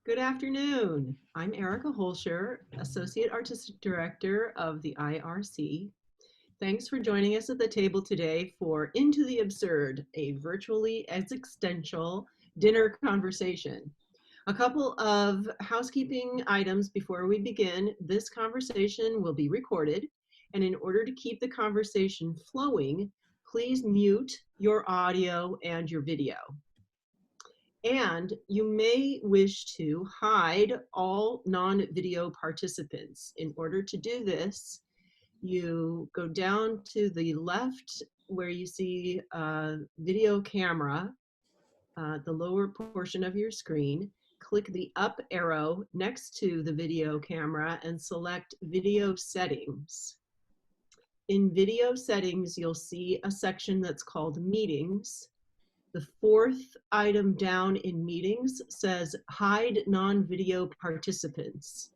Good afternoon. I'm Erica Holscher, Associate Artistic Director of the IRC. Thanks for joining us at the table today for Into the Absurd, a virtually existential dinner conversation. A couple of housekeeping items before we begin. This conversation will be recorded, and in order to keep the conversation flowing, please mute your audio and your video. And you may wish to hide all non-video participants. In order to do this, you go down to the left where you see a video camera, the lower portion of your screen. Click the up arrow next to the video camera and select Video Settings. In Video Settings, you'll see a section that's called Meetings. The fourth item down in Meetings says Hide Non-Video Participants.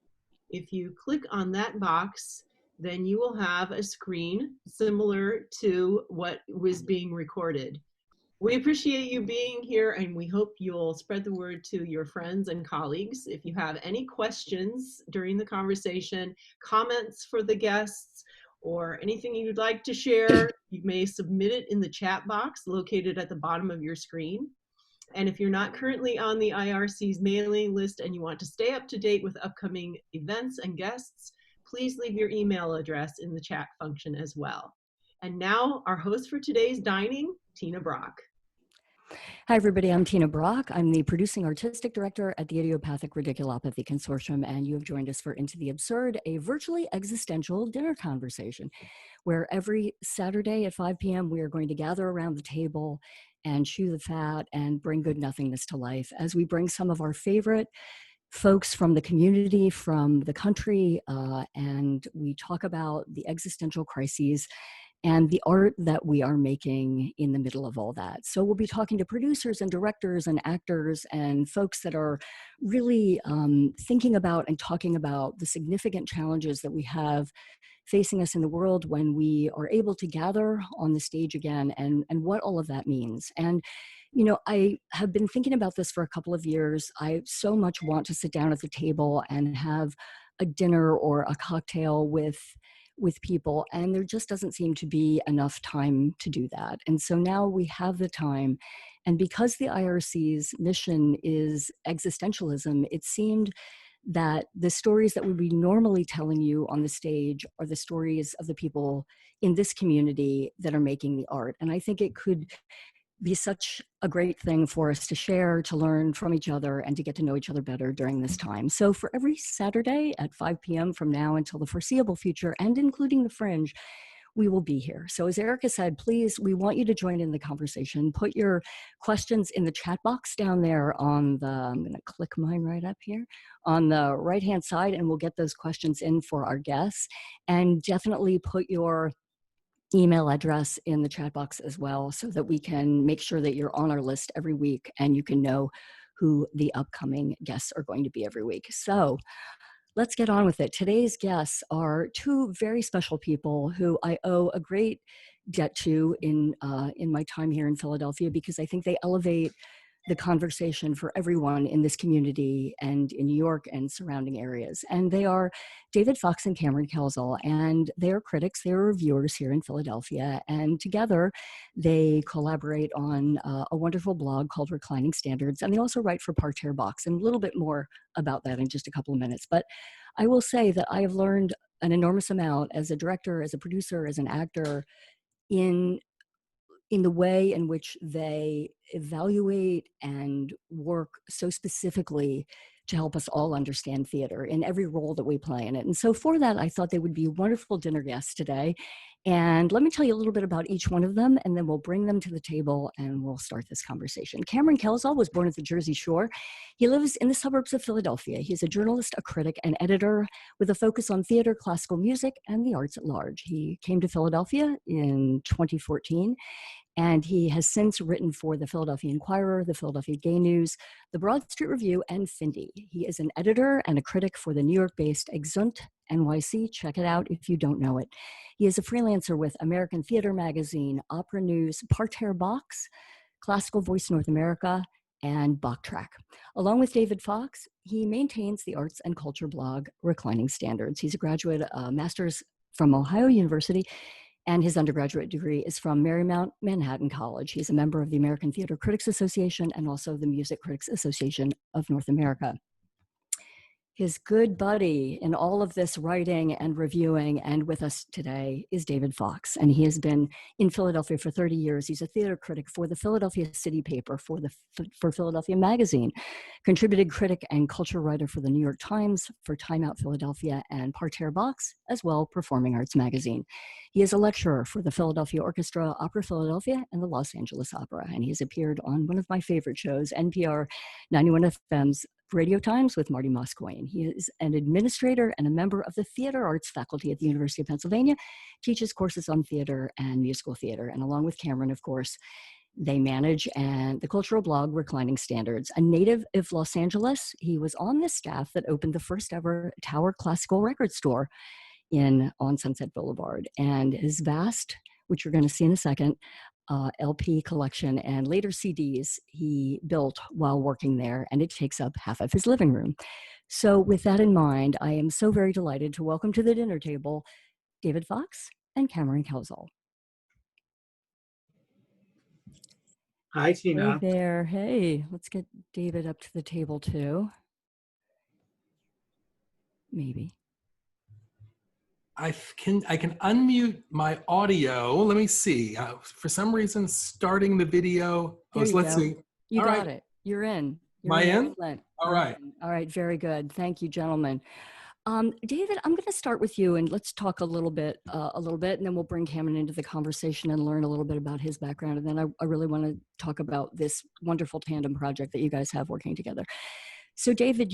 If you click on that box, then you will have a screen similar to what was being recorded. We appreciate you being here, and we hope you'll spread the word to your friends and colleagues. If you have any questions during the conversation, comments for the guests, or anything you'd like to share, you may submit it in the chat box located at the bottom of your screen. And if you're not currently on the IRC's mailing list and you want to stay up to date with upcoming events and guests, please leave your email address in the chat function as well. And now our host for today's dining, Tina Brock. Hi, everybody. I'm Tina Brock. I'm the producing artistic director at the Idiopathic Ridiculopathy Consortium, and you have joined us for Into the Absurd, a virtually existential dinner conversation, where every Saturday at 5 p.m. we are going to gather around the table and chew the fat and bring good nothingness to life as we bring some of our favorite folks from the community, from the country, and we talk about the existential crises and the art that we are making in the middle of all that. So we'll be talking to producers and directors and actors and folks that are really thinking about and talking about the significant challenges that we have facing us in the world when we are able to gather on the stage again, and what all of that means. And you know, I have been thinking about this for a couple of years. I so much want to sit down at the table and have a dinner or a cocktail with people, and there just doesn't seem to be enough time to do that. And so now we have the time, and because the IRC's mission is existentialism, it seemed that the stories that we'd be normally telling you on the stage are the stories of the people in this community that are making the art. And I think it could be such a great thing for us to share, to learn from each other, and to get to know each other better during this time. So for every Saturday at 5 p.m. from now until the foreseeable future, and including the Fringe, we will be here. So as Erica said, please, we want you to join in the conversation. Put your questions in the chat box down there on the, I'm gonna click mine right up here, on the right-hand side, and we'll get those questions in for our guests. And definitely put your email address in the chat box as well, so that we can make sure that you're on our list every week and you can know who the upcoming guests are going to be every week. So let's get on with it. Today's guests are two very special people who I owe a great debt to in my time here in Philadelphia, because I think they elevate the conversation for everyone in this community and in New York and surrounding areas. And they are David Fox and Cameron Kelsall, and they are critics, they are reviewers here in Philadelphia. And together they collaborate on a wonderful blog called Reclining Standards. And they also write for Parterre Box, and a little bit more about that in just a couple of minutes. But I will say that I have learned an enormous amount as a director, as a producer, as an actor, in the way in which they evaluate and work so specifically to help us all understand theater in every role that we play in it. And so for that, I thought they would be wonderful dinner guests today. And let me tell you a little bit about each one of them, and then we'll bring them to the table and we'll start this conversation. Cameron Kelsall was born at the Jersey Shore. He lives in the suburbs of Philadelphia. He's a journalist, a critic, and editor with a focus on theater, classical music, and the arts at large. He came to Philadelphia in 2014. And he has since written for the Philadelphia Inquirer, the Philadelphia Gay News, the Broad Street Review, and Phindie. He is an editor and a critic for the New York-based Exeunt NYC. Check it out if you don't know it. He is a freelancer with American Theater Magazine, Opera News, Parterre Box, Classical Voice North America, and Bachtrack. Along with David Fox, he maintains the arts and culture blog Reclining Standards. He's a graduate master's from Ohio University, and his undergraduate degree is from Marymount Manhattan College. He's a member of the American Theater Critics Association and also the Music Critics Association of North America. His good buddy in all of this writing and reviewing and with us today is David Fox, and he has been in Philadelphia for 30 years. He's a theater critic for the Philadelphia City paper, for Philadelphia Magazine, contributed critic and culture writer for the New York Times, for Time Out Philadelphia and Parterre Box, as well Performing Arts Magazine. He is a lecturer for the Philadelphia Orchestra, Opera Philadelphia, and the Los Angeles Opera, and he has appeared on one of my favorite shows, NPR 91 FM's Radio Times with Marty Moscoigne. He is an administrator and a member of the theater arts faculty at the University of Pennsylvania, teaches courses on theater and musical theater. And along with Cameron, of course, they manage the cultural blog Reclining Standards. A native of Los Angeles, he was on the staff that opened the first ever Tower Classical Record Store on Sunset Boulevard. And his vast, which you're going to see in a second, LP collection and later CDs he built while working there, and it takes up half of his living room. So with that in mind, I am so very delighted to welcome to the dinner table David Fox and Cameron Kelsall. Hi, Tina. Hey there. Hey, let's get David up to the table too. Maybe. I can unmute my audio. Let me see. For some reason, starting the video. Let's see. You got it. You're in. Am I in? All right. All right. Very good. Thank you, gentlemen. David, I'm going to start with you, and let's talk a little bit, and then we'll bring Cameron into the conversation and learn a little bit about his background. And then I really want to talk about this wonderful tandem project that you guys have working together. So David,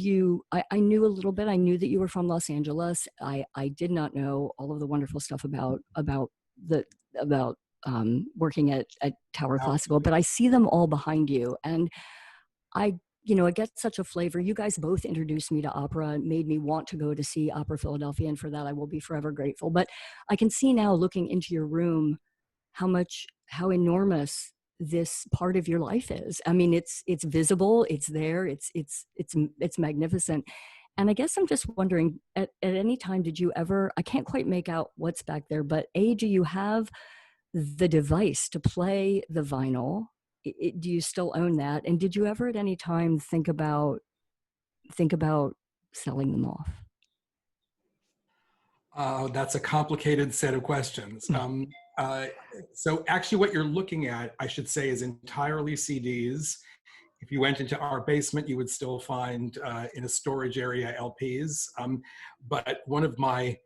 I knew a little bit. I knew that you were from Los Angeles. I did not know all of the wonderful stuff about working at Tower Classical, but I see them all behind you, and I get such a flavor. You guys both introduced me to opera and made me want to go to see Opera Philadelphia, and for that I will be forever grateful. But I can see now, looking into your room, how enormous this part of your life is. I mean, it's visible, it's there, it's magnificent. And I guess I'm just wondering, at any time, did you ever, I can't quite make out what's back there, but do you have the device to play the vinyl? Do you still own that? And did you ever at any time think about selling them off? That's a complicated set of questions. So actually what you're looking at, I should say, is entirely CDs. If you went into our basement, you would still find in a storage area LPs. But one of my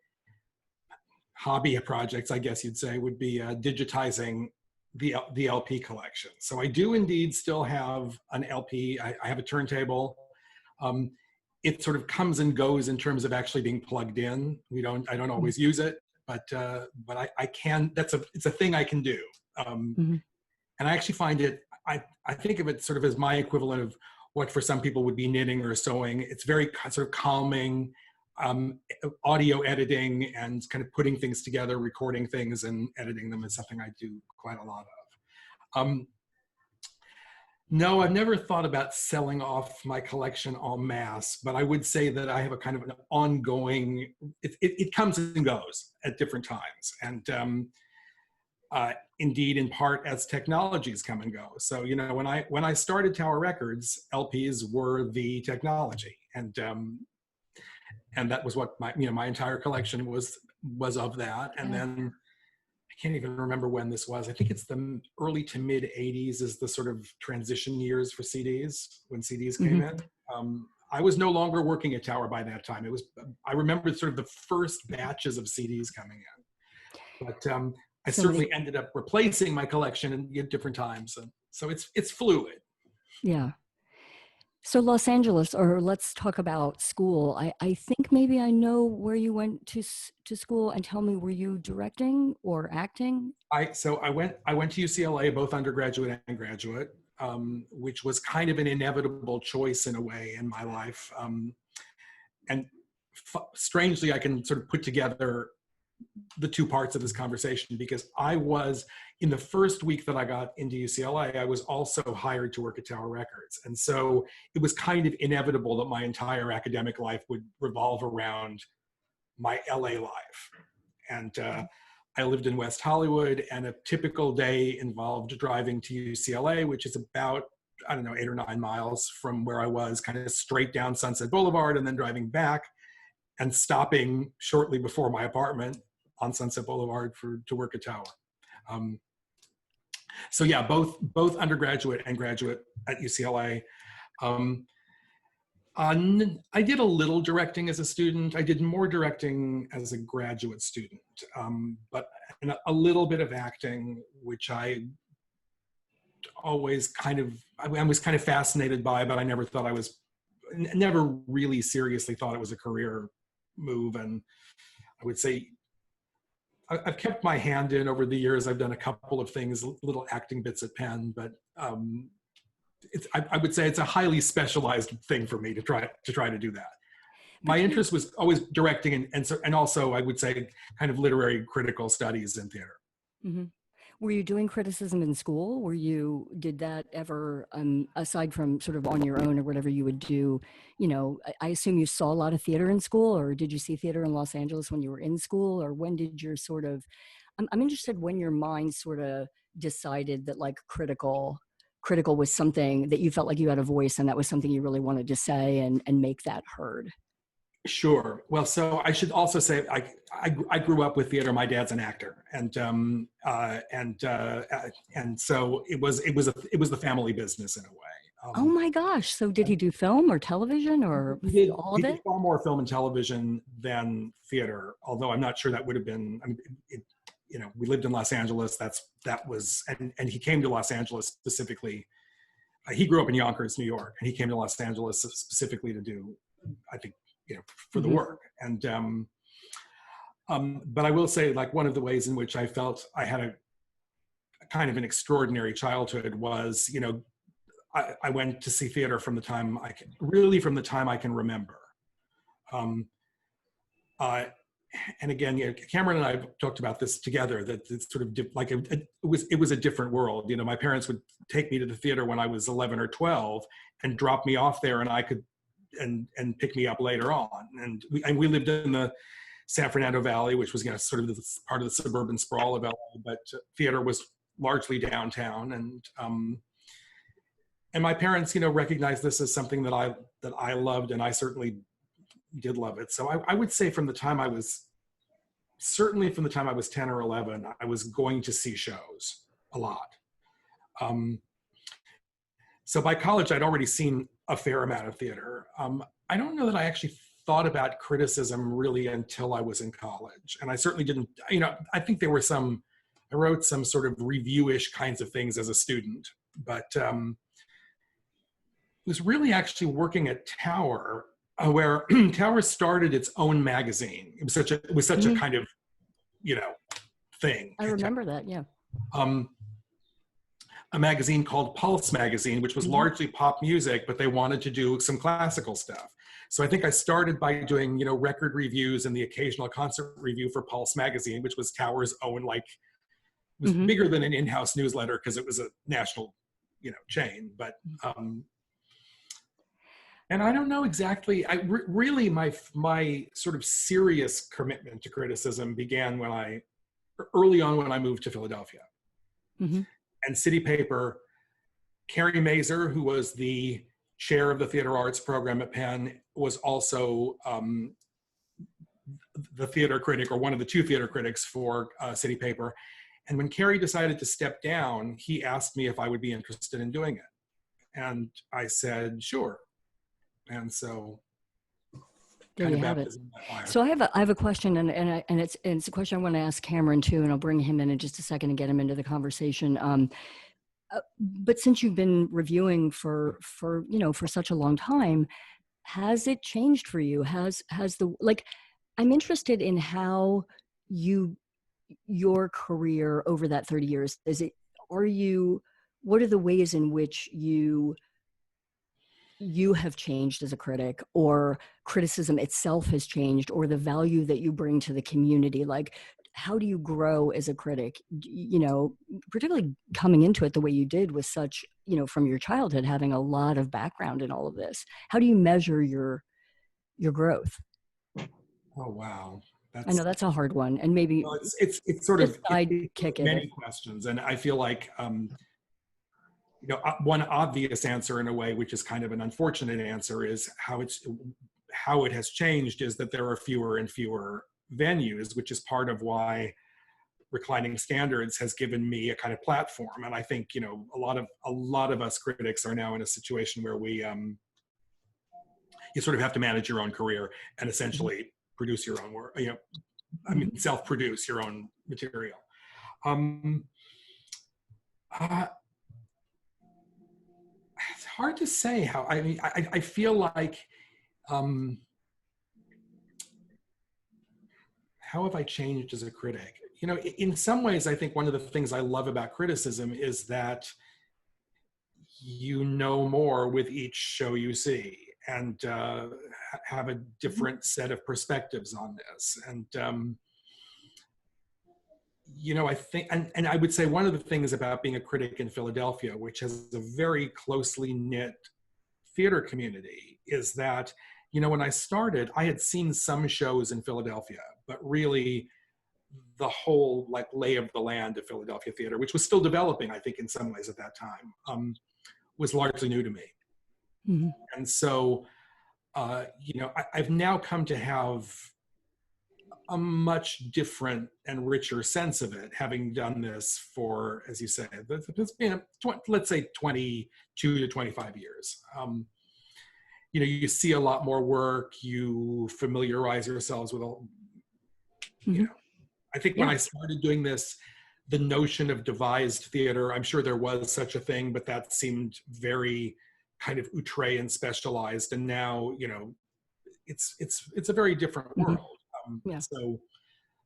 hobby projects, I guess you'd say, would be digitizing the LP collection. So I do indeed still have an LP. I have a turntable. It sort of comes and goes in terms of actually being plugged in. I don't always use it, but I can. It's a thing I can do. And I actually find it. I think of it sort of as my equivalent of what for some people would be knitting or sewing. It's very sort of calming. Audio editing and kind of putting things together, recording things and editing them is something I do quite a lot of. No, I've never thought about selling off my collection en masse, but I would say that I have a kind of an ongoing, it comes and goes at different times. And indeed, in part, as technologies come and go. So, when I started Tower Records, LPs were the technology. And that was what my entire collection was of that. And then I can't even remember when this was. I think it's the early to mid 80s is the sort of transition years for CDs, when CDs came in. I was no longer working at Tower by that time. I remember sort of the first batches of CDs coming in. But I certainly ended up replacing my collection at different times. And so it's fluid. Yeah. So Los Angeles, or let's talk about school. I think maybe I know where you went to school, and tell me, were you directing or acting? I went to UCLA, both undergraduate and graduate, which was kind of an inevitable choice in a way in my life. And strangely, I can sort of put together the two parts of this conversation, because I was, in the first week that I got into UCLA, I was also hired to work at Tower Records. And so it was kind of inevitable that my entire academic life would revolve around my LA life. And I lived in West Hollywood, and a typical day involved driving to UCLA, which is about, I don't know, 8 or 9 miles from where I was, kind of straight down Sunset Boulevard, and then driving back and stopping shortly before my apartment on Sunset Boulevard to work at Tower. So yeah, both undergraduate and graduate at UCLA. I did a little directing as a student. I did more directing as a graduate student, but a little bit of acting, which I always I was kind of fascinated by, but I never really seriously thought it was a career move. And I would say I've kept my hand in over the years. I've done a couple of things, little acting bits at Penn, but I would say it's a highly specialized thing for me to try to do that. My interest was always directing and also, I would say, kind of literary critical studies in theater. Mm-hmm. Were you doing criticism in school? Did that ever, aside from sort of on your own or whatever you would do, I assume you saw a lot of theater in school, or did you see theater in Los Angeles when you were in school, or when did your sort of, I'm interested when your mind sort of decided that like critical was something that you felt like you had a voice and that was something you really wanted to say and make that heard. Sure. Well, so I should also say I grew up with theater. My dad's an actor, and so it was the family business in a way. Oh my gosh! So did he do film or television or all of it? He did far more film and television than theater. Although I'm not sure that would have been. I mean, we lived in Los Angeles. And he came to Los Angeles specifically. He grew up in Yonkers, New York, and he came to Los Angeles specifically to do, I think, for the work. And, but I will say, like, one of the ways in which I felt I had a kind of an extraordinary childhood was, I went to see theater from the time I can remember. And again, Cameron and I have talked about this together, that it's sort of it was a different world. My parents would take me to the theater when I was 11 or 12 and drop me off there, and I could and pick me up later on. And we lived in the San Fernando Valley, which was sort of part of the suburban sprawl of LA, but theater was largely downtown. And my parents, recognized this as something that I loved, and I certainly did love it. So I would say from the time I was 10 or 11, I was going to see shows a lot. So by college, I'd already seen a fair amount of theater. I don't know that I actually thought about criticism really until I was in college. And I certainly didn't, I think I wrote some sort of review-ish kinds of things as a student, but it was really actually working at Tower, where Tower started its own magazine. It was such a kind of, thing. I remember that, yeah. A magazine called Pulse Magazine, which was largely pop music, but they wanted to do some classical stuff. So I think I started by doing, record reviews and the occasional concert review for Pulse Magazine, which was Tower's own, it was bigger than an in-house newsletter because it was a national, chain. But and I don't know exactly. Really my sort of serious commitment to criticism began early on when I moved to Philadelphia. And City Paper, Carrie Mazur, who was the chair of the theater arts program at Penn, was also the theater critic, or one of the two theater critics for City Paper. And when Carrie decided to step down, he asked me if I would be interested in doing it. And I said, sure. And so there you have it. So I have a question, and it's a question I want to ask Cameron too, and I'll bring him in just a second and get him into the conversation. But since you've been reviewing for such a long time, has it changed for you? I'm interested in how your career over that 30 years, what are the ways in which you you have changed as a critic, or criticism itself has changed, or the value that you bring to the community? Like, how do you grow as a critic, you know, particularly coming into it the way you did with such, you know, from your childhood, having a lot of background in all of this? How do you measure your growth? Oh, wow. I know that's a hard one, and maybe Well, it's sort just of sidekick it. many questions, and I feel like you know, one obvious answer in a way, which is kind of an unfortunate answer, is how it has changed is that there are fewer and fewer venues, which is part of why Reclining Standards has given me a kind of platform. And I think, you know, a lot of us critics are now in a situation where we you sort of have to manage your own career and essentially produce your own work, you know, I mean, self-produce your own material. It's hard to say how, I mean, I feel like, how have I changed as a critic? You know, in some ways, I think one of the things I love about criticism is that you know more with each show you see, and have a different set of perspectives on this. And, you know, I think, and I would say one of the things about being a critic in Philadelphia, which has a very closely knit theater community, is that, you know, when I started, I had seen some shows in Philadelphia, but really the whole like lay of the land of Philadelphia theater, which was still developing, I think, in some ways at that time, was largely new to me. Mm-hmm. And so, you know, I've now come to have a much different and richer sense of it, having done this for, as you say, it's been, let's say 22 to 25 years. You know, you see a lot more work, you familiarize yourselves with all, you know, I think when I started doing this, the notion of devised theater, I'm sure there was such a thing, but that seemed very kind of outre and specialized. And now, you know, it's a very different world. So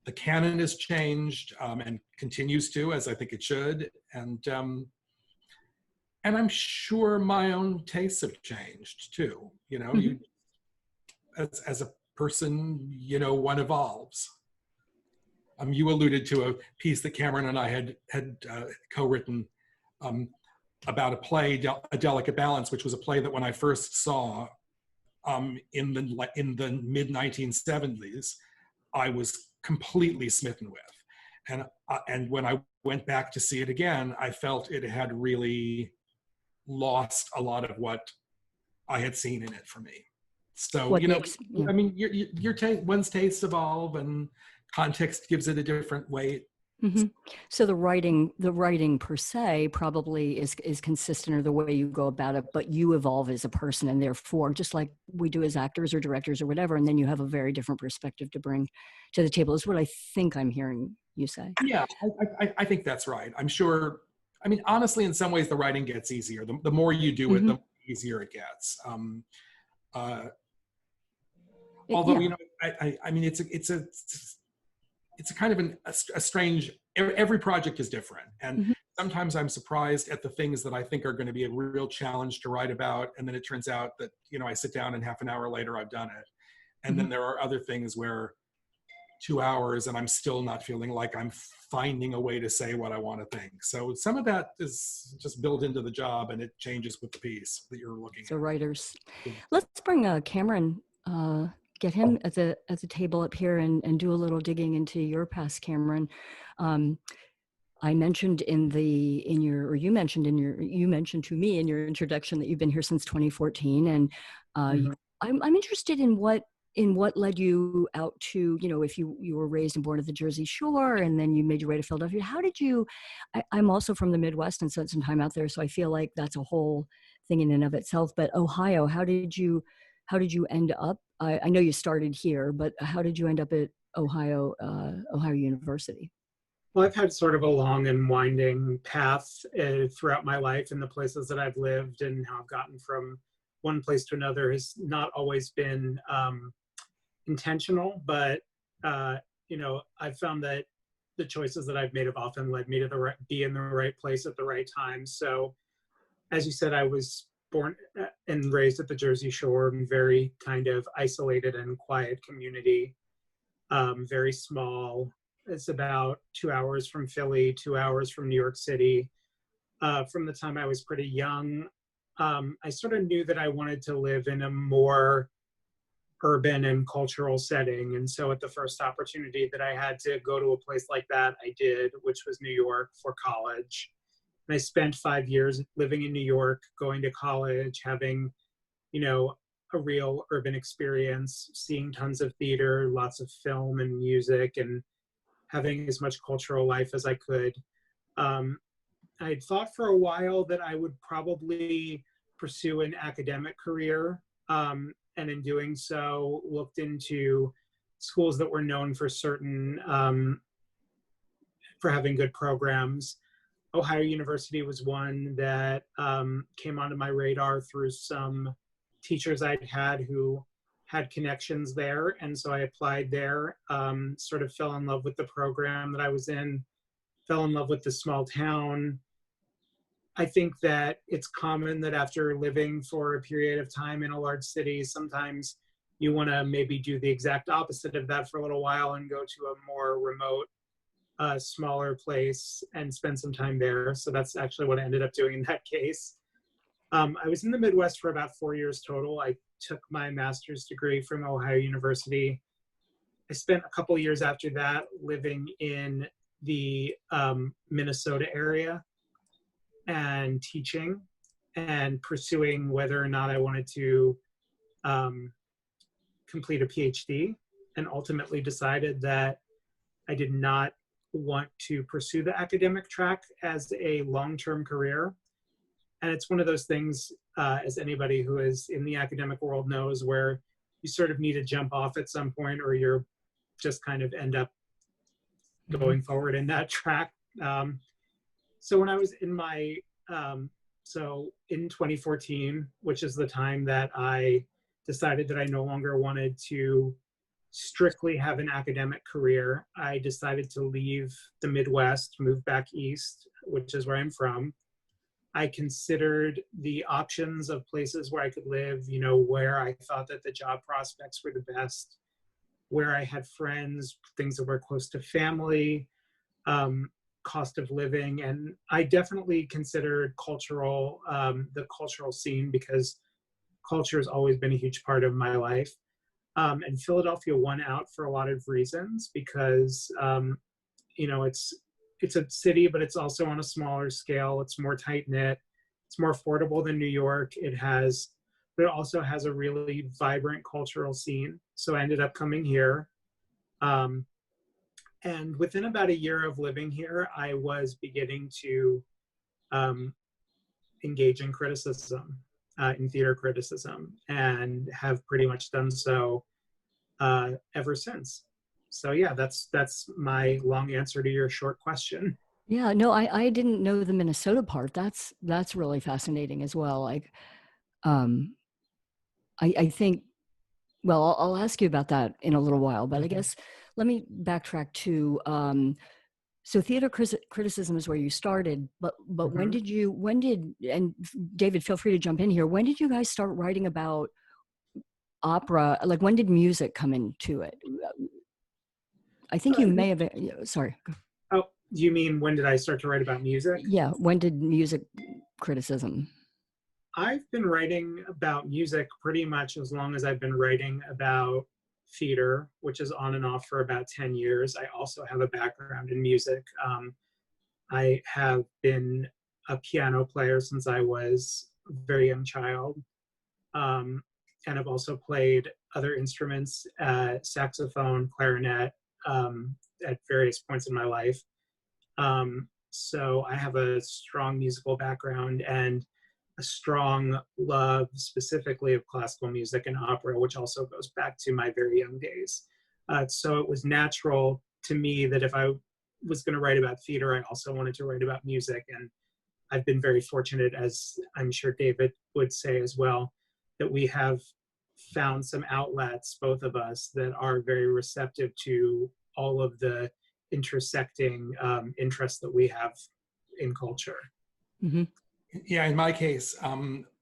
the canon has changed, and continues to, as I think it should. And I'm sure my own tastes have changed too. You know, you, as a person, you know, one evolves. You alluded to a piece that Cameron and I had co-written about a play, A Delicate Balance, which was a play that when I first saw in the mid 1970s, I was completely smitten with, and when I went back to see it again, I felt it had really lost a lot of what I had seen in it for me. So, you know, I mean, one's tastes evolve, and context gives it a different weight. So the writing per se probably is consistent, or the way you go about it, but you evolve as a person, and therefore, just like we do as actors or directors or whatever, and then you have a very different perspective to bring to the table, is what I think I'm hearing you say. Yeah, I think that's right. I'm sure, I mean, honestly, in some ways the writing gets easier. The more you do it, the easier it gets. Although, you know, I mean, it's a kind of a strange, every project is different. And sometimes I'm surprised at the things that I think are going to be a real challenge to write about. And then it turns out that, you know, I sit down and half an hour later, I've done it. And then there are other things where 2 hours and I'm still not feeling like I'm finding a way to say what I want to think. So some of that is just built into the job, and it changes with the piece that you're looking at. So writers. Let's bring Cameron, get him at the table up here and do a little digging into your past, Cameron. I mentioned you mentioned to me in your introduction that you've been here since 2014, and I'm interested in what led you out to, you know, if you were raised and born at the Jersey Shore and then you made your way to Philadelphia. How did you? I'm also from the Midwest and spent some time out there, so I feel like that's a whole thing in and of itself. But Ohio, how did you end up? I know you started here, but how did you end up at Ohio University? Well, I've had sort of a long and winding path throughout my life, and the places that I've lived and how I've gotten from one place to another has not always been intentional, but you know, I've found that the choices that I've made have often led me to be in the right place at the right time. So, as you said, I was born and raised at the Jersey Shore, and very kind of isolated and quiet community, very small. It's about 2 hours from Philly, 2 hours from New York City. From the time I was pretty young, I sort of knew that I wanted to live in a more urban and cultural setting. And so at the first opportunity that I had to go to a place like that, I did, which was New York for college. And I spent 5 years living in New York, going to college, having, you know, a real urban experience, seeing tons of theater, lots of film and music, and having as much cultural life as I could. I'd thought for a while that I would probably pursue an academic career. And in doing so, looked into schools that were known for for having good programs. Ohio University was one that came onto my radar through some teachers I'd had who had connections there. And so I applied there, sort of fell in love with the program that I was in, fell in love with the small town. I think that it's common that after living for a period of time in a large city, sometimes you want to maybe do the exact opposite of that for a little while and go to a more remote, smaller place and spend some time there. So that's actually what I ended up doing in that case. I was in the Midwest for about 4 years total. I took my master's degree from Ohio University. I spent a couple of years after that living in the Minnesota area and teaching and pursuing whether or not I wanted to complete a PhD, and ultimately decided that I did not want to pursue the academic track as a long-term career. And it's one of those things, as anybody who is in the academic world knows, where you sort of need to jump off at some point, or you're just kind of end up going forward in that track. So when I was in my, so in 2014, which is the time that I decided that I no longer wanted to strictly have an academic career, I decided to leave the Midwest, move back east, which is where I'm from. I considered the options of places where I could live, you know, where I thought that the job prospects were the best, where I had friends, things that were close to family, cost of living. And I definitely considered the cultural scene, because culture has always been a huge part of my life. And Philadelphia won out for a lot of reasons, because, you know, it's a city, but it's also on a smaller scale. It's more tight knit. It's more affordable than New York. But it also has a really vibrant cultural scene. So I ended up coming here. And within about a year of living here, I was beginning to engage in criticism, in theater criticism, and have pretty much done so ever since. So yeah, that's my long answer to your short question. Yeah, no, I didn't know the Minnesota part. That's really fascinating as well. Like, I think, well, I'll ask you about that in a little while, but I guess let me backtrack to, so theater criticism is where you started, but when did, and David, feel free to jump in here. When did you guys start writing about opera? Like, when did music come into it? I think you may have, sorry. Oh, you mean when did I start to write about music? Yeah, when did music criticism? I've been writing about music pretty much as long as I've been writing about theater, which is on and off for about 10 years. I also have a background in music. I have been a piano player since I was a very young child. And I've also played other instruments, saxophone, clarinet, at various points in my life. So I have a strong musical background and a strong love specifically of classical music and opera, which also goes back to my very young days. So it was natural to me that if I was going to write about theater, I also wanted to write about music. And I've been very fortunate, as I'm sure David would say as well, that we have found some outlets, both of us, that are very receptive to all of the intersecting interests that we have in culture. Mm-hmm. Yeah, in my case,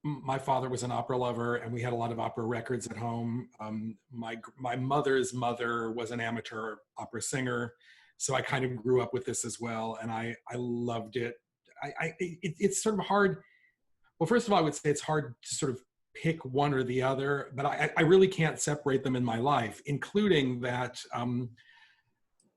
my father was an opera lover, and we had a lot of opera records at home. My mother's mother was an amateur opera singer, so I kind of grew up with this as well, and I loved it. It's sort of hard. Well, first of all, I would say it's hard to sort of pick one or the other, but I really can't separate them in my life, including that.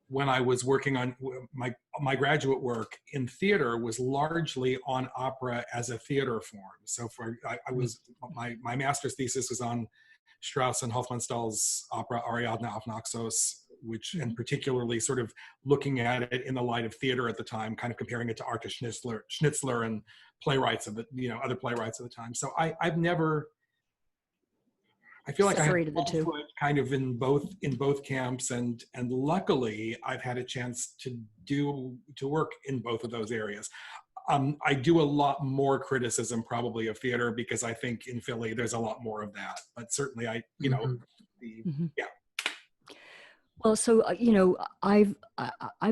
When I was working on my graduate work in theater was largely on opera as a theater form. So I was my master's thesis was on Strauss and Hofmannsthal's opera Ariadne auf Naxos, which and particularly sort of looking at it in the light of theater at the time, kind of comparing it to Arthur Schnitzler and playwrights of the other playwrights of the time. So I've never. I feel like I have Separated the two. kind of in both camps, and luckily I've had a chance to work in both of those areas. I do a lot more criticism probably of theater because I think in Philly there's a lot more of that. But certainly yeah. Well, so I've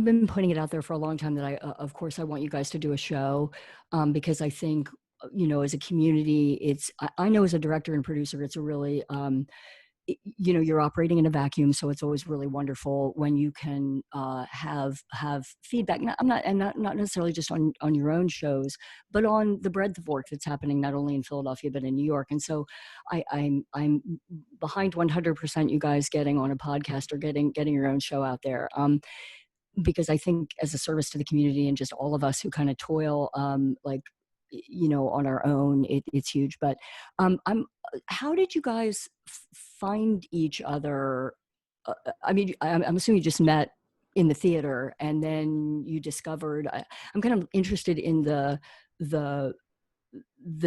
been putting it out there for a long time that of course I want you guys to do a show because I think as a community, I know as a director and producer, it's a really you're operating in a vacuum, so it's always really wonderful when you can have feedback. Not necessarily just on your own shows, but on the breadth of work that's happening not only in Philadelphia but in New York. And so I'm behind 100% you guys getting on a podcast or getting your own show out there. Because I think as a service to the community and just all of us who kind of toil on our own, it's huge. But how did you guys find each other? I'm assuming you just met in the theater, and then you discovered. I'm kind of interested in the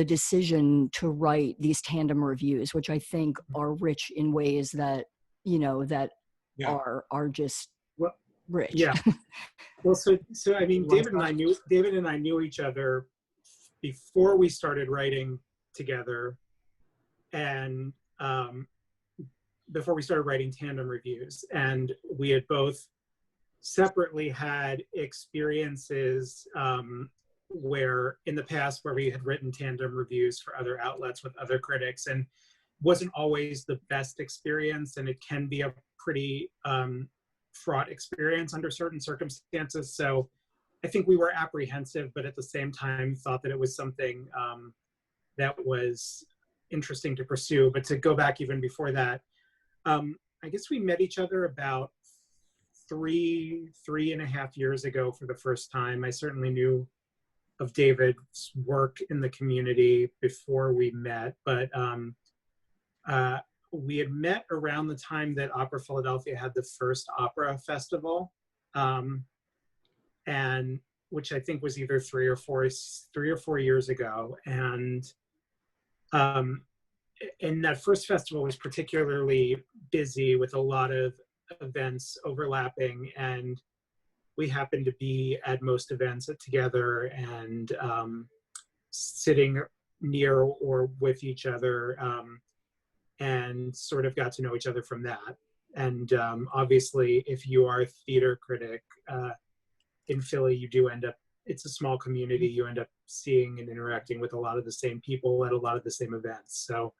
decision to write these tandem reviews, which I think are rich in ways that are just rich. Yeah. Well, so I mean, David and I knew each other before we started writing together, and before we started writing tandem reviews, and we had both separately had experiences where in the past where we had written tandem reviews for other outlets with other critics, and wasn't always the best experience, and it can be a pretty fraught experience under certain circumstances. So I think we were apprehensive, but at the same time thought that it was something that was interesting to pursue. But to go back even before that, I guess we met each other about three and a half years ago for the first time. I certainly knew of David's work in the community before we met, but we had met around the time that Opera Philadelphia had the first opera festival. And which I think was either 3 or 4 years ago. And that first festival was particularly busy with a lot of events overlapping, and we happened to be at most events together and sitting near or with each other, and sort of got to know each other from that. And obviously, if you are a theater critic, in Philly, you do end up, it's a small community, you end up seeing and interacting with a lot of the same people at a lot of the same events. So,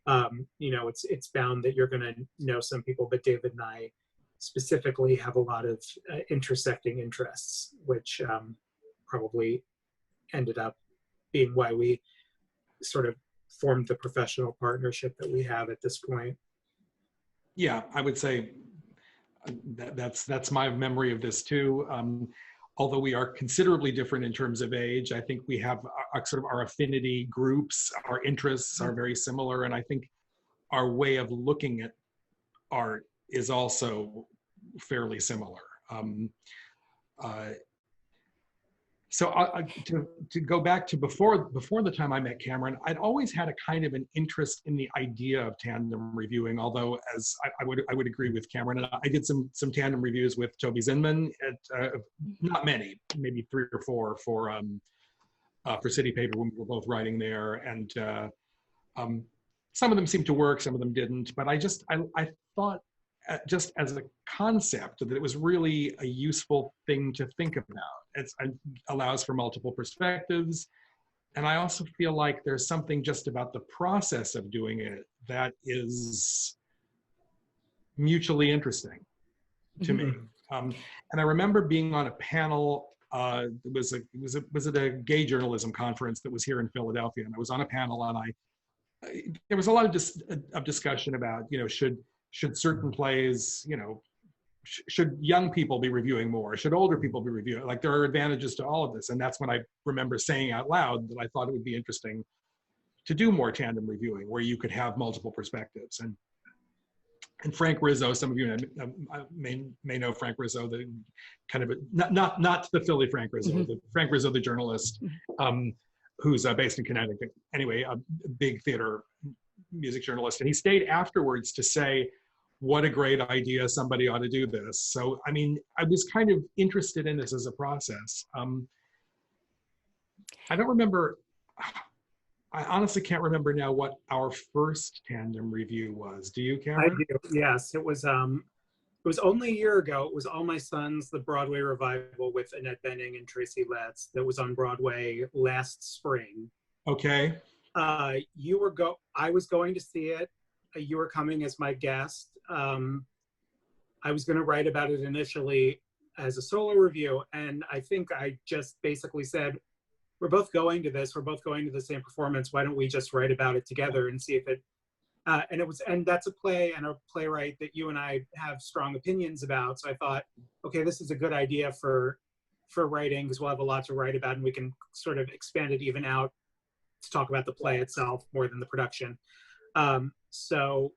it's bound that you're gonna know some people, but David and I specifically have a lot of intersecting interests, which probably ended up being why we sort of formed the professional partnership that we have at this point. Yeah, I would say that's my memory of this too. Although we are considerably different in terms of age, I think we have our affinity groups, our interests are very similar, and I think our way of looking at art is also fairly similar. So to go back to before the time I met Cameron, I'd always had a kind of an interest in the idea of tandem reviewing, although as I would agree with Cameron, and I did some tandem reviews with Toby Zinman at not many, maybe 3 or 4 for City Paper when we were both writing there, and some of them seemed to work, some of them didn't, but I thought just as a concept that it was really a useful thing to think about. It allows for multiple perspectives. And I also feel like there's something just about the process of doing it that is mutually interesting to me. And I remember being on a panel. Was it a gay journalism conference that was here in Philadelphia? And I was on a panel, and there was a lot of discussion about, should certain plays, should young people be reviewing more? Should older people be reviewing? Like, there are advantages to all of this. And that's when I remember saying out loud that I thought it would be interesting to do more tandem reviewing, where you could have multiple perspectives. And Frank Rizzo, some of you may know Frank Rizzo, the kind of not the Philly Frank Rizzo, the Frank Rizzo, the journalist, who's based in Connecticut. Anyway, a big theater music journalist, and he stayed afterwards to say what a great idea, somebody ought to do this. So, I mean, I was kind of interested in this as a process. I don't remember. I honestly can't remember now what our first tandem review was. Do you, Cameron? I do, yes. It was only a year ago. It was All My Sons, the Broadway revival with Annette Bening and Tracy Letts, that was on Broadway last spring. Okay. I was going to see it. You were coming as my guest. I was going to write about it initially as a solo review, and I think I just basically said, we're both going to this. We're both going to the same performance. Why don't we just write about it together and see if it, and that's a play and a playwright that you and I have strong opinions about. So I thought, okay, this is a good idea for writing, because we'll have a lot to write about, and we can sort of expand it even out to talk about the play itself more than the production. So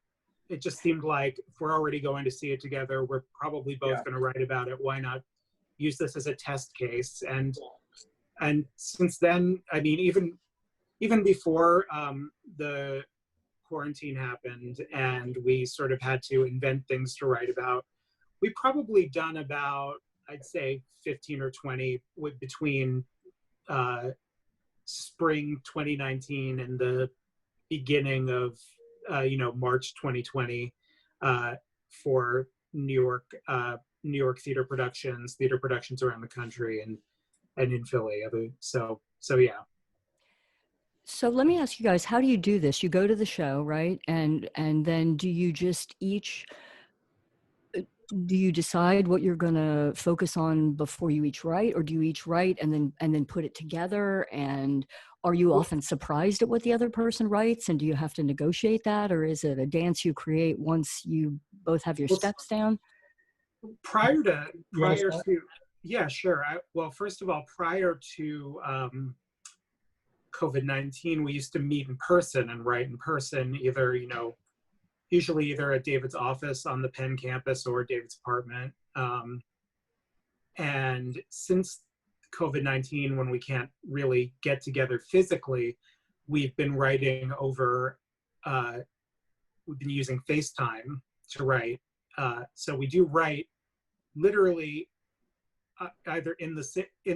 it just seemed like if we're already going to see it together, we're probably both going to write about it. Why not use this as a test case? And since then, I mean, even before the quarantine happened and we sort of had to invent things to write about, we probably done about, I'd say 15 or 20 between spring 2019 and the beginning of March 2020 for New York theater productions around the country and in Philly. So yeah. So let me ask you guys, how do you do this? You go to the show, right? And then do you decide what you're going to focus on before you each write, or do you each write and then put it together? And are you often surprised at what the other person writes, and do you have to negotiate that, or is it a dance you create once you both have your steps down? Prior to yeah, sure. Well, first of all, prior to COVID-19, we used to meet in person and write in person, usually either at David's office on the Penn campus or David's apartment. And since COVID-19, when we can't really get together physically, we've been writing over, we've been using FaceTime to write. So we do write literally either in the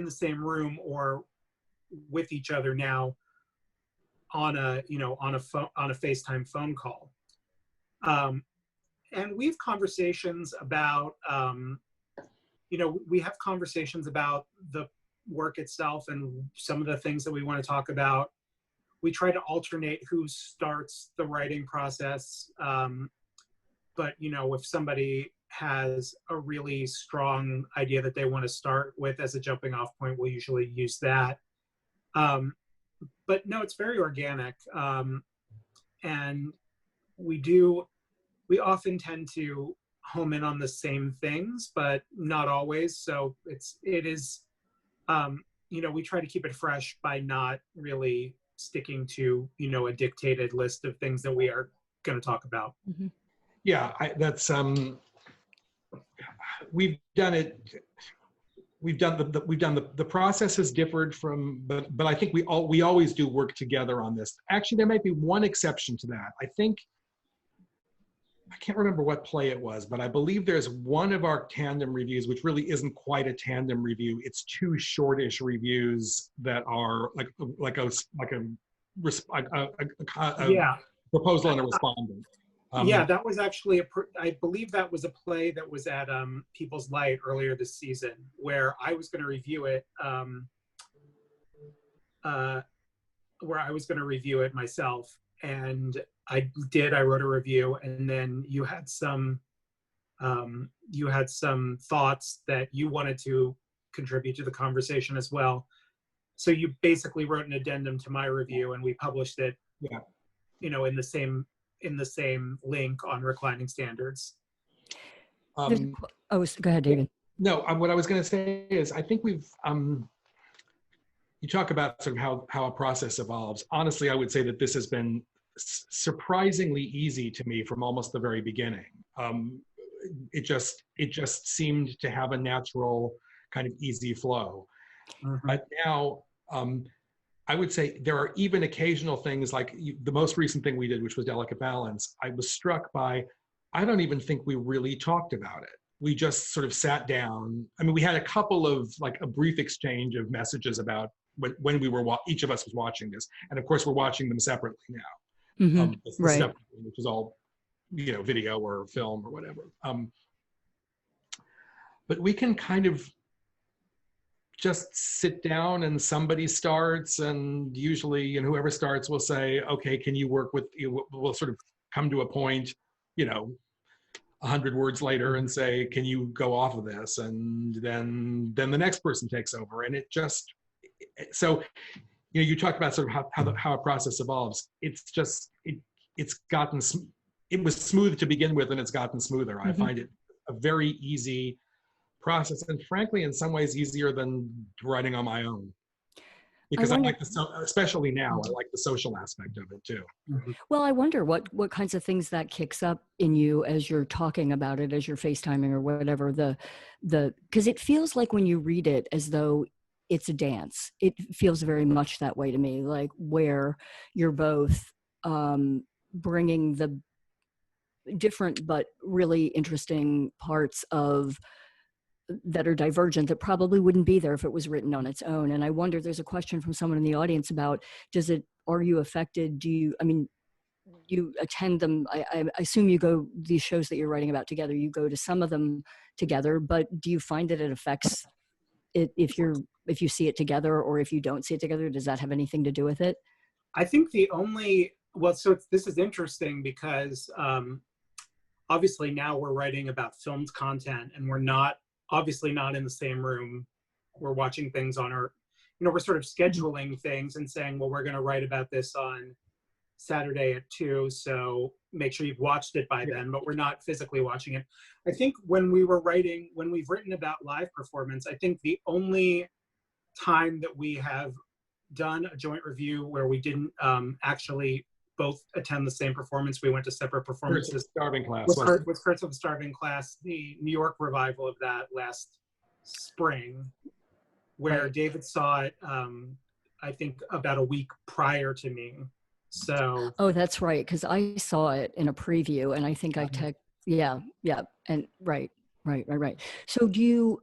same room or with each other now on a FaceTime phone call. And we have conversations about, we have conversations about the work itself and some of the things that we want to talk about. We try to alternate who starts the writing process. But, if somebody has a really strong idea that they want to start with as a jumping off point, we'll usually use that. But no, it's very organic. And we often tend to home in on the same things, but not always. So it is, we try to keep it fresh by not really sticking to, a dictated list of things that we are going to talk about. Mm-hmm. Yeah, we've done it. The process has differed from, but I think we always do work together on this. Actually, there might be one exception to that. I can't remember what play it was, but I believe there's one of our tandem reviews, which really isn't quite a tandem review. It's two shortish reviews that are like a proposal and a respondent. Yeah, that was actually I believe that was a play that was at People's Light earlier this season, where I was going to review it. where I was going to review it myself, and I did. I wrote a review, and then you had some thoughts that you wanted to contribute to the conversation as well. So you basically wrote an addendum to my review, and we published it. Yeah. You know, in the same link on Reclining Standards. Go ahead, David. No, what I was going to say is I think we've, you talk about sort of how a process evolves. Honestly, I would say that this has been surprisingly easy to me from almost the very beginning. It just seemed to have a natural kind of easy flow. Mm-hmm. But now, I would say there are even occasional things like the most recent thing we did, which was Delicate Balance. I was struck by, I don't even think we really talked about it. We just sort of sat down. I mean, we had a couple of like a brief exchange of messages about when we were, each of us was watching this. And of course we're watching them separately now. Mm-hmm. Right. Stuff, which is all, you know, video or film or whatever. But we can kind of just sit down and somebody starts, and usually, and whoever starts will say, okay, can you work with, we'll sort of come to a point, you know, 100 words later and say, can you go off of this? And then the next person takes over. And it just, so, you know, you talk about sort of how a process evolves. It's just, it's gotten, it was smooth to begin with and it's gotten smoother. I find it a very easy process, and frankly, in some ways easier than writing on my own. Because I like especially now, I like the social aspect of it too. Well, I wonder what kinds of things that kicks up in you as you're talking about it, as you're FaceTiming or whatever, because it feels like when you read it as though it's a dance. It feels very much that way to me, like where you're both bringing the different but really interesting parts of that are divergent that probably wouldn't be there if it was written on its own. And I wonder, there's a question from someone in the audience about, are you affected? You attend them. I assume you go, these shows that you're writing about together, you go to some of them together, but do you find that it affects it if you see it together, or if you don't see it together? Does that have anything to do with it? I think this is interesting because obviously now we're writing about filmed content, and we're obviously not in the same room. We're watching things on our, we're sort of scheduling things and saying, well, we're going to write about this on Saturday at 2, so make sure you've watched it by then, but we're not physically watching it. I think when we've written about live performance, I think the only time that we have done a joint review where we didn't actually both attend the same performance, we went to separate performances. Starving Class. Was Curse of the Starving Class, the New York revival of that last spring, where David saw it, I think about a week prior to me. So. Oh, that's right, because I saw it in a preview, and I think I and right. So do you,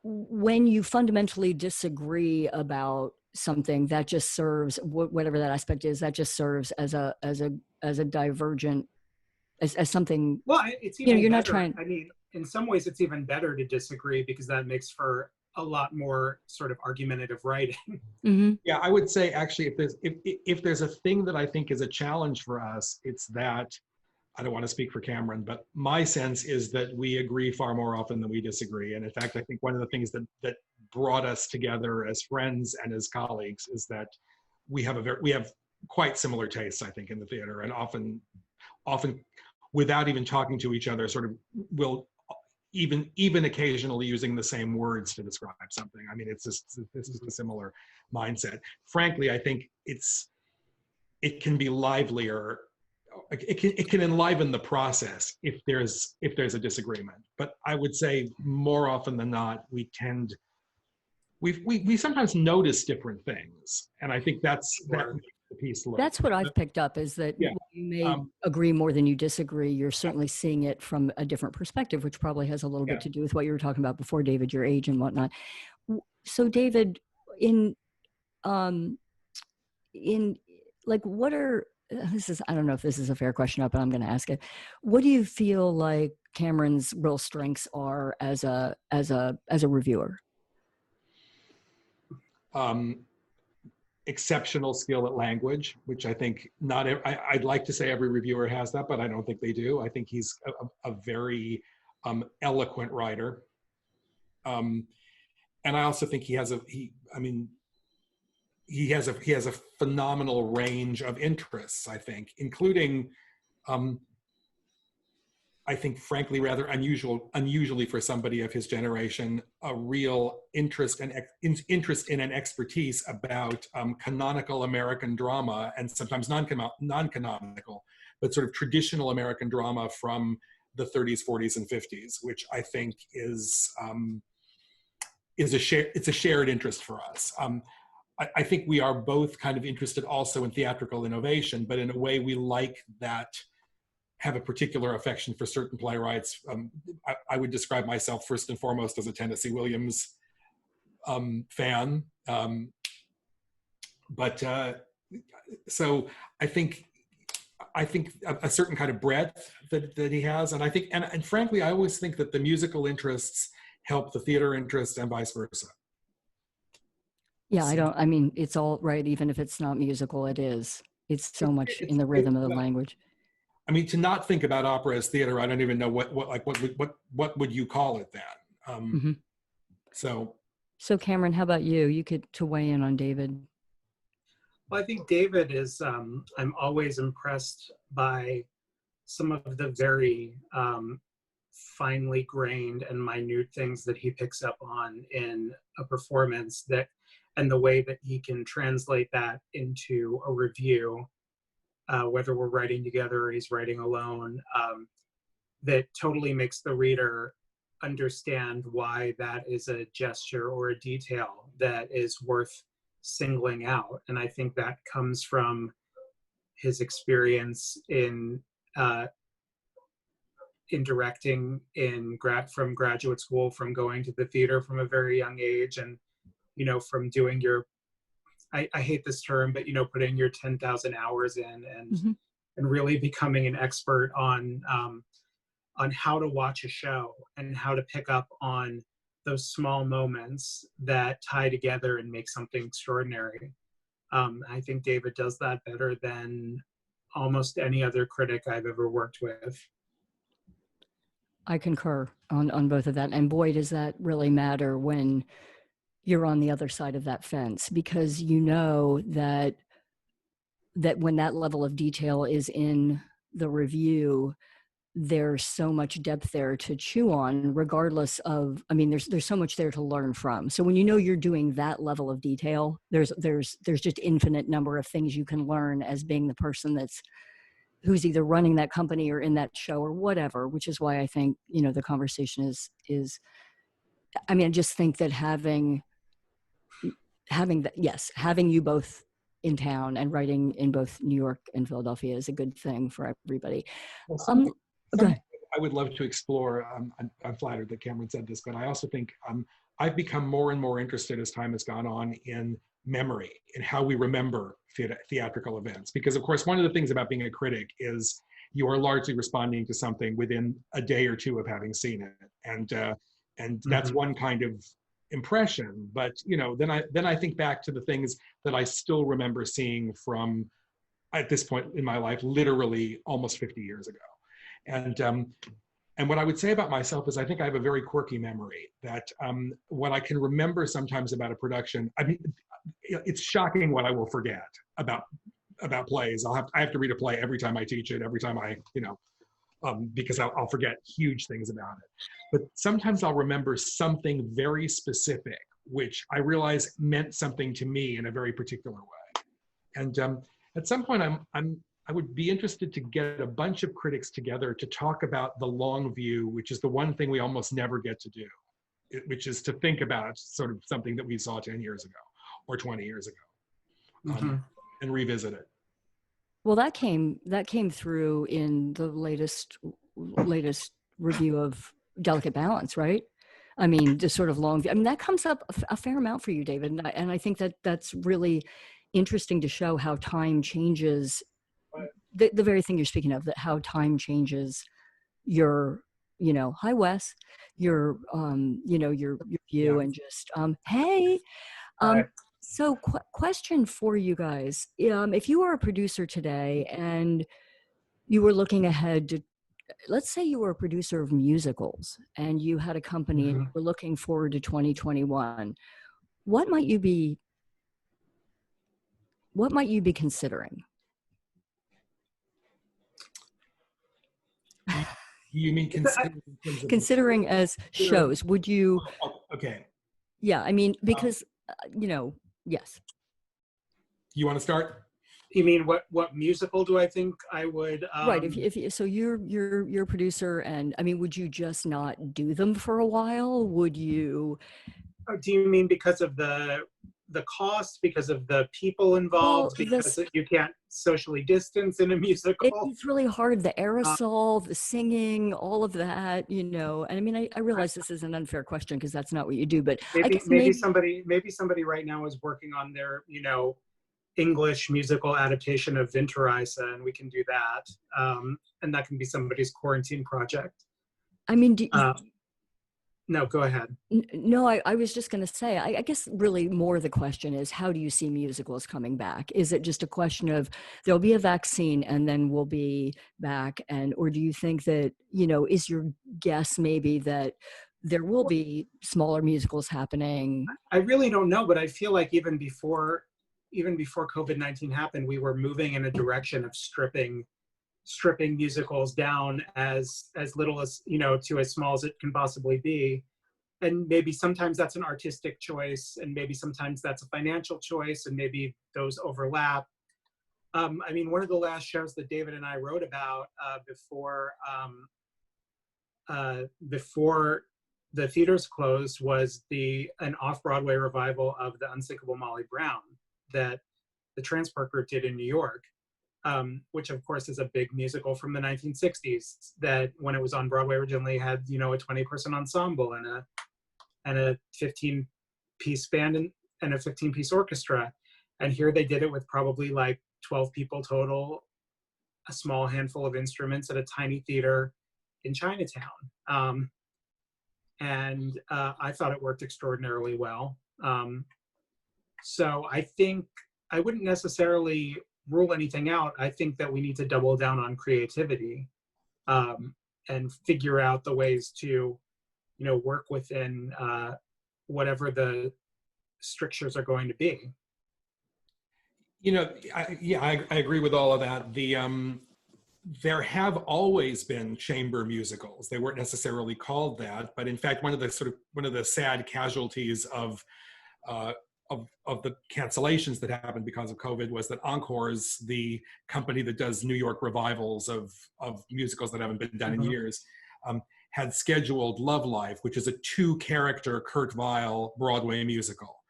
when you fundamentally disagree about something, that just serves, whatever that aspect is, that just serves as a divergent, as something. Well, it's even you're better. not trying. I mean, in some ways, it's even better to disagree, because that makes for a lot more sort of argumentative writing. Mm-hmm. Yeah, I would say actually, if there's a thing that I think is a challenge for us, it's that, I don't want to speak for Cameron, but my sense is that we agree far more often than we disagree. And in fact, I think one of the things that brought us together as friends and as colleagues is that we have quite similar tastes, I think, in the theater, and often without even talking to each other, sort of will even occasionally using the same words to describe something. I mean, this is a similar mindset. Frankly, I think it can be livelier. It can enliven the process if there's a disagreement. But I would say more often than not, we sometimes notice different things, and I think that makes the piece look. That's what I've picked up, is that you may agree more than you disagree. You're certainly seeing it from a different perspective, which probably has a little bit to do with what you were talking about before, David, your age and whatnot. So, David, like, what are I don't know if this is a fair question, but I'm going to ask it. What do you feel like Cameron's real strengths are as a reviewer? exceptional skill at language, which I think I'd like to say every reviewer has that, but I don't think they do. I think he's a very eloquent writer. And I also think he has a phenomenal range of interests, I think, including, I think, frankly, rather unusually for somebody of his generation, a real interest in and expertise about canonical American drama, and sometimes non-canonical, but sort of traditional American drama from the 30s, 40s, and 50s, which I think is a shared interest for us. I think we are both kind of interested also in theatrical innovation, but in a way we like that, have a particular affection for certain playwrights. I would describe myself first and foremost as a Tennessee Williams fan. So I think a certain kind of breadth that he has, and I think, and frankly, I always think that the musical interests help the theater interests and vice versa. Yeah, I mean, it's all right, even if it's not musical, it is. It's so much in the rhythm of the language. I mean, to not think about opera as theater, I don't even know what would you call it then? So Cameron, how about you? You could to weigh in on David. Well, I think David is, I'm always impressed by some of the very finely grained and minute things that he picks up on in a performance, and the way that he can translate that into a review, whether we're writing together or he's writing alone, that totally makes the reader understand why that is a gesture or a detail that is worth singling out. And I think that comes from his experience in directing from graduate school, from going to the theater from a very young age, and from doing your, I hate this term, but putting your 10,000 hours in, and really becoming an expert on how to watch a show and how to pick up on those small moments that tie together and make something extraordinary. I think David does that better than almost any other critic I've ever worked with. I concur on both of that. And boy, does that really matter when you're on the other side of that fence, because that when that level of detail is in the review, there's so much depth there to chew on, regardless of, I mean, there's so much there to learn from. So when you're doing that level of detail, there's just infinite number of things you can learn as being the person who's either running that company or in that show or whatever, which is why I think, the conversation is, I mean, I just think that having you both in town and writing in both New York and Philadelphia is a good thing for everybody. Well, go ahead. I would love to explore, I'm flattered that Cameron said this, but I also think I've become more and more interested as time has gone on in memory and how we remember theatrical events. Because of course, one of the things about being a critic is you are largely responding to something within a day or two of having seen it. And that's one kind of impression, but then I think back to the things that I still remember seeing from, at this point in my life, literally almost 50 years ago. And what I would say about myself is I think I have a very quirky memory, that what I can remember sometimes about a production, I mean, it's shocking what I will forget about plays. I have to read a play every time I teach it, every time I, because I'll forget huge things about it. But sometimes I'll remember something very specific, which I realize meant something to me in a very particular way. And at some point, I would be interested to get a bunch of critics together to talk about the long view, which is the one thing we almost never get to do, which is to think about sort of something that we saw 10 years ago or 20 years ago, and revisit it. Well, that came through in the latest review of Delicate Balance, right? I mean, the sort of long view. I mean, that comes up a fair amount for you, David, and I think that's really interesting to show how time changes. The very thing you're speaking of, that how time changes your, hi Wes, your view, and just hey. So question for you guys. If you were a producer today and you were looking ahead to, let's say you were a producer of musicals and you had a company and you were looking forward to 2021, what might you be considering? You mean considering as shows? Would you? Okay. Yeah, I mean, because yes. You want to start? You mean what musical do I think I would? Right. If so, you're a producer, and I mean, would you just not do them for a while? Would you? Do you mean because of the cost, because of the people involved, because you can't socially distance in a musical? It's really hard. The aerosol, the singing, all of that, And I mean, I realize this is an unfair question because that's not what you do, but maybe somebody right now is working on their, English musical adaptation of Winterreise, and we can do that. And that can be somebody's quarantine project. I mean, no, go ahead. No, I was just going to say, I guess really more the question is, how do you see musicals coming back? Is it just a question of there'll be a vaccine and then we'll be back? Or do you think that, is your guess maybe that there will be smaller musicals happening? I really don't know, but I feel like even before COVID-19 happened, we were moving in a direction of stripping musicals down as little as, to as small as it can possibly be. And maybe sometimes that's an artistic choice, and maybe sometimes that's a financial choice, and maybe those overlap. I mean, one of the last shows that David and I wrote about before the theaters closed was an off-Broadway revival of The Unsinkable Molly Brown that the Transport Group did in New York. Which of course is a big musical from the 1960s that when it was on Broadway originally had, a 20-person ensemble and a 15-piece band and a 15-piece orchestra. And here they did it with probably like 12 people total, a small handful of instruments at a tiny theater in Chinatown. And I thought it worked extraordinarily well. So I think I wouldn't necessarily rule anything out. I think that we need to double down on creativity and figure out the ways to, work within whatever the strictures are going to be. I agree with all of that. There have always been chamber musicals. They weren't necessarily called that, but in fact, one of the sad casualties of the cancellations that happened because of COVID was that Encores, the company that does New York revivals of musicals that haven't been done in years, had scheduled Love Life, which is a 2-character Kurt Weill Broadway musical.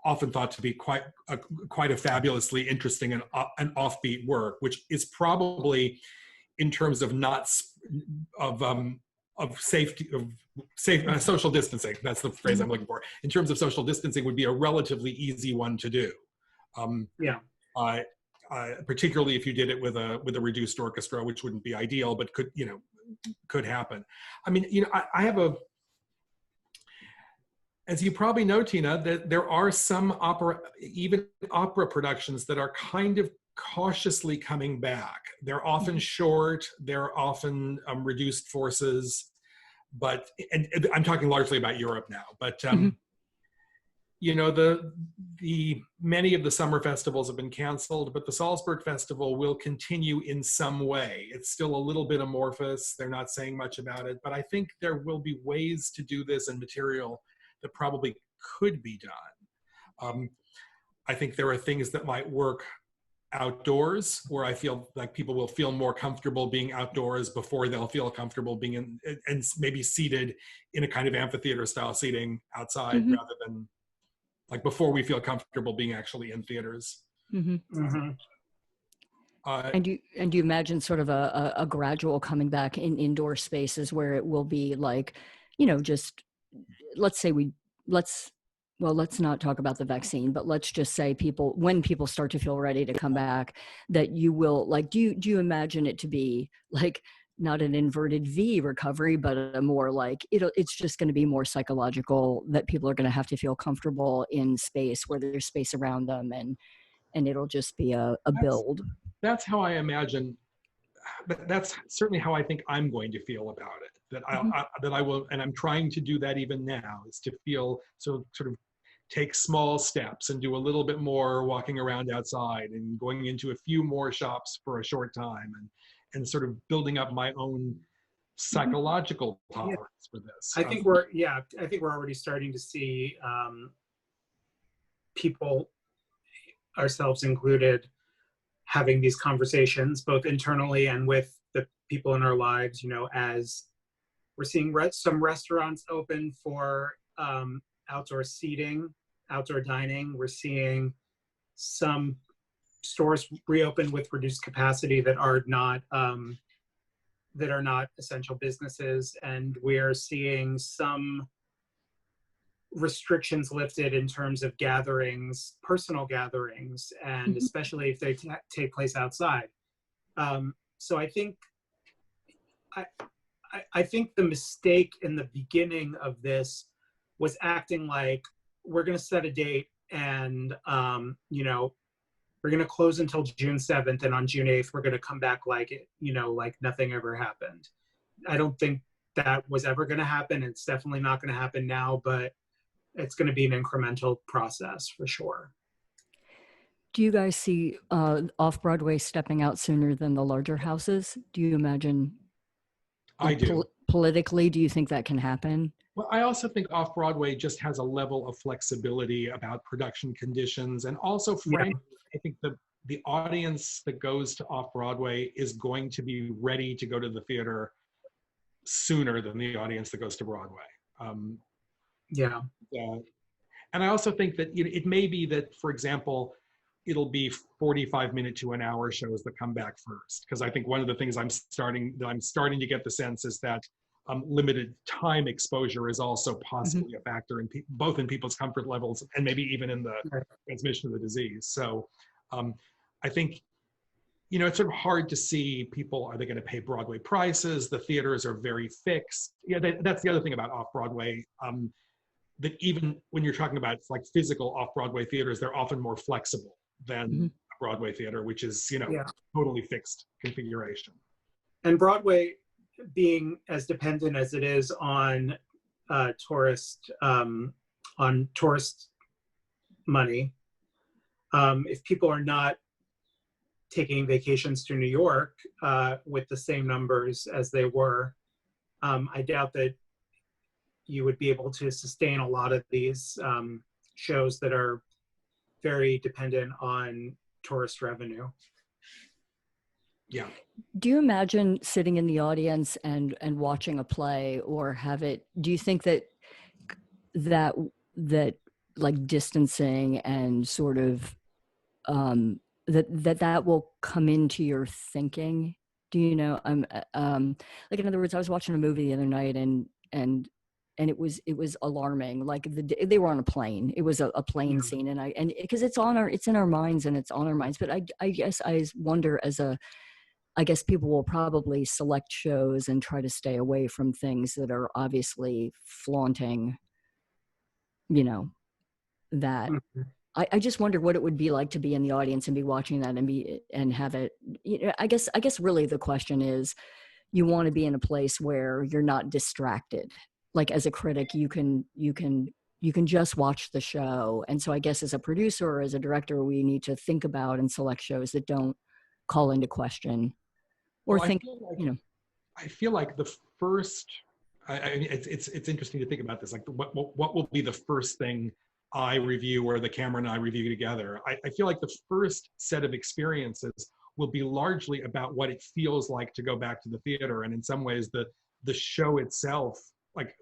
Often thought to be quite a fabulously interesting and offbeat work, which is probably, in terms of social distancing, that's the phrase I'm looking for. In terms of social distancing, would be a relatively easy one to do. Particularly if you did it with a reduced orchestra, which wouldn't be ideal, but could happen. I mean, I have as you probably know, Tina, that there are some opera productions that are kind of cautiously coming back. They're often short, they're often reduced forces, but, and I'm talking largely about Europe now, but many of the summer festivals have been canceled, but the Salzburg Festival will continue in some way. It's still a little bit amorphous. They're not saying much about it, but I think there will be ways to do this and material that probably could be done. I think there are things that might work outdoors, where I feel like people will feel more comfortable being outdoors before they'll feel comfortable being in, and maybe seated in a kind of amphitheater style seating outside, rather than like before we feel comfortable being actually in theaters. And do you imagine sort of a gradual coming back in indoor spaces where it will be like, just let's say let's not talk about the vaccine, but let's just say when people start to feel ready to come back, that you will, like, do you imagine it to be like not an inverted V recovery, but a more like, it's just going to be more psychological, that people are going to have to feel comfortable in space where there's space around them, and it'll just be a build. That's how I imagine, that's certainly how I think I'm going to feel about it. That I will, and I'm trying to do that even now, is to feel sort of take small steps and do a little bit more walking around outside and going into a few more shops for a short time, and sort of building up my own psychological tolerance for this. I think we're already starting to see people, ourselves included, having these conversations both internally and with the people in our lives, you know, as we're seeing some restaurants open for outdoor seating, outdoor dining. We're seeing some stores reopen with reduced capacity that are not essential businesses, and we're seeing some restrictions lifted in terms of gatherings, personal gatherings, and especially if they take place outside. So I think the mistake in the beginning of this was acting like we're going to set a date and, you know, we're going to close until June 7th, and on June 8th, we're going to come back like it, you know, like nothing ever happened. I don't think that was ever going to happen. It's definitely not going to happen now, but it's going to be an incremental process for sure. Do you guys see off-Broadway stepping out sooner than the larger houses? Do you imagine? I do. Politically, do you think that can happen? Well, I also think off-Broadway just has a level of flexibility about production conditions. And also, frankly, I think the audience that goes to off-Broadway is going to be ready to go to the theater sooner than the audience that goes to Broadway. And I also think that it may be that, for example, it'll be 45-minute to an hour shows that come back first. Because I think one of the things I'm starting to get the sense is that limited time exposure is also possibly a factor in both in people's comfort levels and maybe even in the transmission of the disease. So I think, you know, it's sort of hard to see people, are they going to pay Broadway prices? The theaters are very fixed. Yeah, that's the other thing about off-Broadway, that even when you're talking about like physical off-Broadway theaters, they're often more flexible than a Broadway theater, which is, you know, totally fixed configuration. And Broadway being as dependent as it is on tourist money, if people are not taking vacations to New York with the same numbers as they were, I doubt that you would be able to sustain a lot of these shows that are very dependent on tourist revenue. Yeah. Do you imagine sitting in the audience and watching a play, or do you think that like distancing and sort of that will come into your thinking? Do you know, like, in other words, I was watching a movie the other night and it was alarming. Like they were on a plane. It was a plane scene, and because it's in our minds and it's on our minds. But I guess I wonder, I guess people will probably select shows and try to stay away from things that are obviously flaunting, you know, that. I just wonder what it would be like to be in the audience and be watching that and have it, you know, I guess really the question is, you want to be in a place where you're not distracted. Like as a critic, you can just watch the show. And so I guess as a producer or as a director, we need to think about and select shows that don't call into question or think, you know. I feel like the first, it's interesting to think about this. Like what will be the first thing I review or the camera and I review together? I feel like the first set of experiences will be largely about what it feels like to go back to the theater. And in some ways, the show itself, like,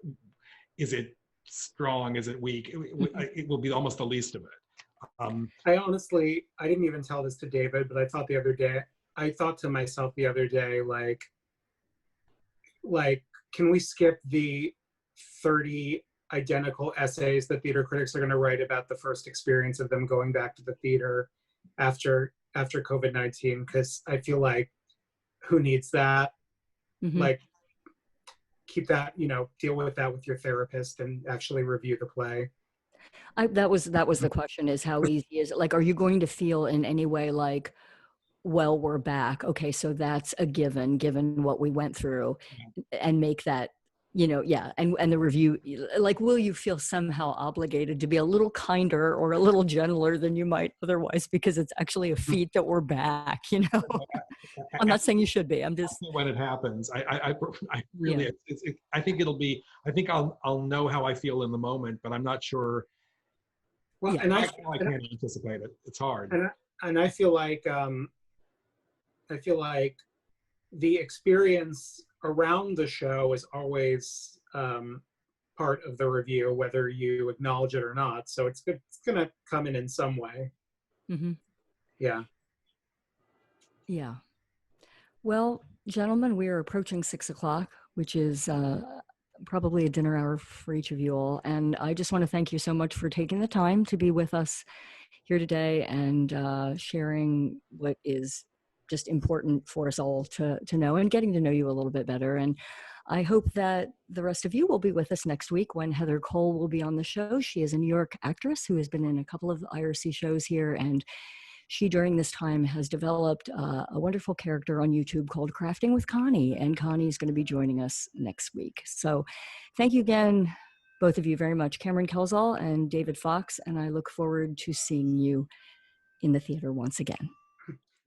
is it strong? Is it weak? It will be almost the least of it. I didn't even tell this to David, but I thought to myself the other day, like, can we skip the 30 identical essays that theater critics are going to write about the first experience of them going back to the theater after COVID-19? Because I feel like, who needs that? like keep that, deal with that with your therapist and actually review the play. That was the question, is how easy is it? Like, are you going to feel in any way like, well, we're back. Okay, so that's a given what we went through, and make that, and the review, like, will you feel somehow obligated to be a little kinder or a little gentler than you might otherwise, because it's actually a feat that we're back, I'm not saying you should be. I'm just when it happens. I really, I think it'll be. I think I'll know how I feel in the moment, but I'm not sure. Well, and I can't anticipate it. It's hard. And I feel like the experience around the show is always part of the review, whether you acknowledge it or not. So it's good. It's gonna come in some way. Yeah. Yeah. Well, gentlemen, we are approaching 6 o'clock, which is probably a dinner hour for each of you all. And I just want to thank you so much for taking the time to be with us here today and sharing what is just important for us all to know, and getting to know you a little bit better. And I hope that the rest of you will be with us next week when Heather Cole will be on the show. She is a New York actress who has been in a couple of IRC shows here, and she, during this time, has developed a wonderful character on YouTube called Crafting with Connie, and Connie is going to be joining us next week. So thank you again, both of you, very much, Cameron Kelsall and David Fox, and I look forward to seeing you in the theater once again.